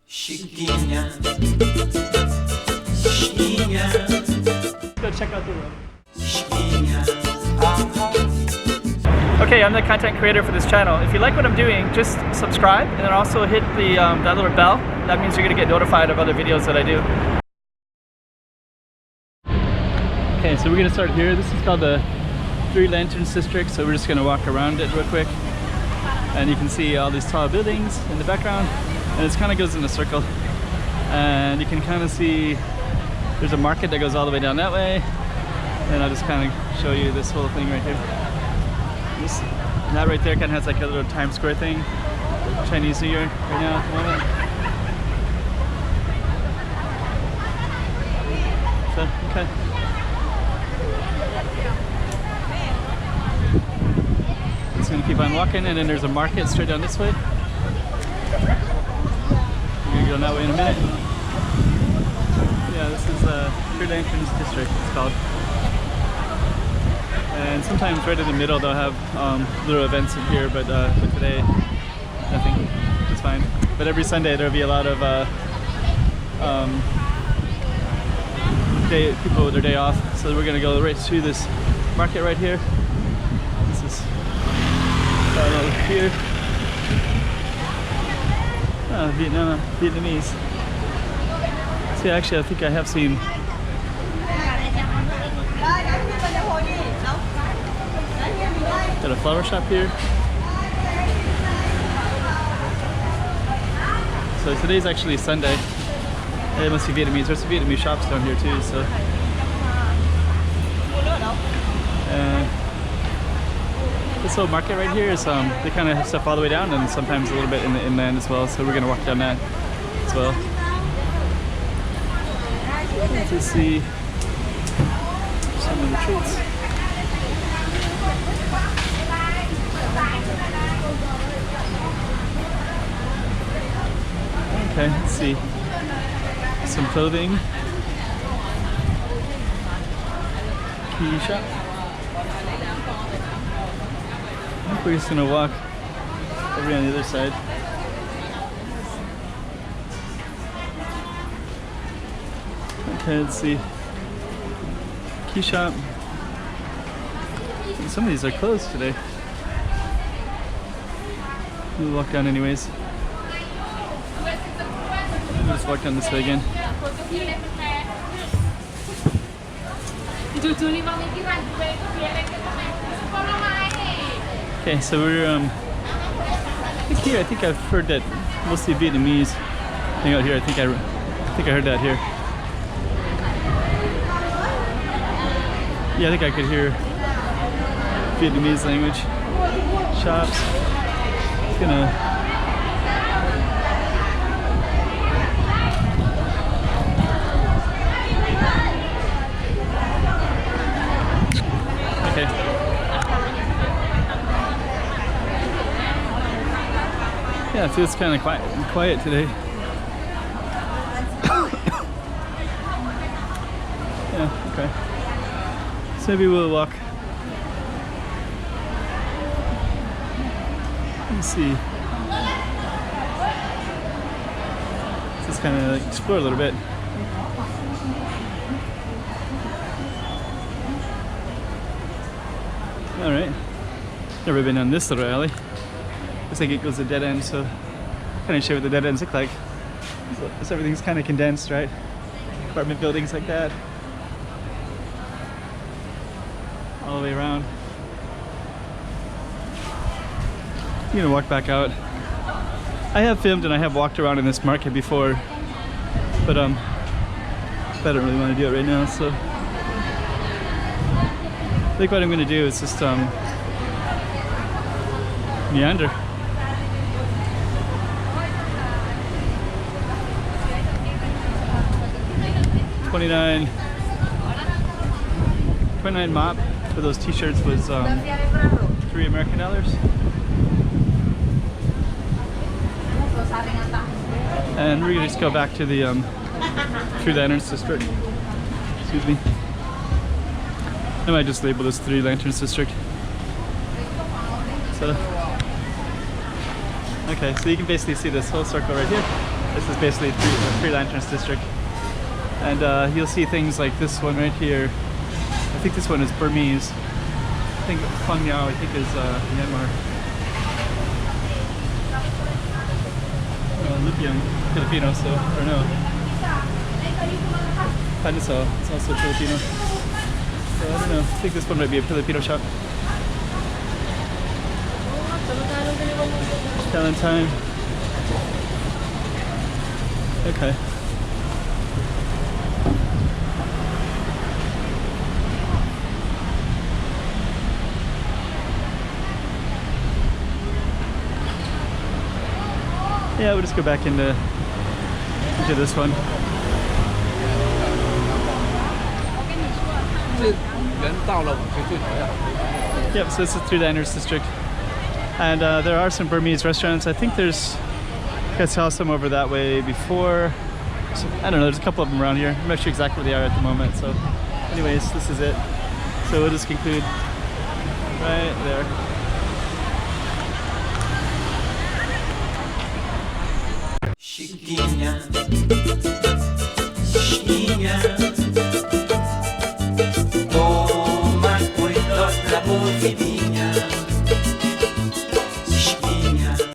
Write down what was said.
Chiquinha, Chiquinha. Go check out the room. Chiquinha. Okay, I'm the content creator for this channel. If you like what I'm doing, just subscribe and then also hit the that little bell. That means you're gonna get notified of other videos that I do. Okay, so we're gonna start here. This is called the Three Lanterns District, so we're just gonna walk around it real quick. And you can see all these tall buildings in the background, and it kind of goes in a circle. And you can kind of see there's a market that goes all the way down that way. And I'll just kind of show you this whole thing right here. That right there kind of has like a little Times Square thing. Chinese New Year right now at the moment. So, okay. Just gonna keep on walking, and then there's a market straight down this way. We're gonna go that way in a minute. Yeah, this is Three Lanterns District, it's called. And sometimes right in the middle they'll have little events in here, but today, nothing. It's fine. But every Sunday there'll be a lot of people with their day off. So we're gonna go right through this market right here. This is over here. Vietnamese. See, actually, I think I have seen. Got a flower shop here. So today's actually Sunday. It must be Vietnamese. There's some Vietnamese shops down here too. So. This whole market right here is they kind of have stuff all the way down and sometimes a little bit in the inland as well, so we're gonna walk down that as well. Let's see some of the treats. Okay, let's see some clothing. Key shop. I think we're just gonna walk over on the other side. Okay, let's see. Key shop. Some of these are closed today. We'll walk down anyways. We'll just walk down this way again. Okay, so we're here. I think I've heard that mostly Vietnamese hang out here. I think I heard that here. Yeah, I think I could hear Vietnamese language. Shops. It's gonna. Okay. Yeah, it feels kind of quiet today. Yeah, okay. So maybe we'll walk. Let's see. Let's just kind of like explore a little bit. All right. Never been on this little alley. Looks like it goes to dead end, so kind of show what the dead ends look like. So everything's kind of condensed, right? Apartment buildings like that. All the way around. I'm gonna walk back out. I have filmed and I have walked around in this market before, but I don't really want to do it right now, so I think what I'm gonna do is just meander. $29 mop for those t-shirts was $3 American. And we're gonna just go back to the Three Lanterns District. Excuse me. I might just label this Three Lanterns District. So, okay, so you can basically see this whole circle right here. This is basically the Three Lanterns district. And you'll see things like this one right here. I think this one is Burmese. I think Phang Yao, I think, is Myanmar. Lupiang, Filipino, so, or no. Panisal, it's also Filipino. So I don't know, I think this one might be a Filipino shop. Valentine. Okay. Yeah, we'll just go back into this one. Yep, so this is Three Lanterns district. And there are some Burmese restaurants. I think I saw some over that way before. So, I don't know, there's a couple of them around here. I'm not sure exactly where they are at the moment. So anyways, this is it. So we'll just conclude right there.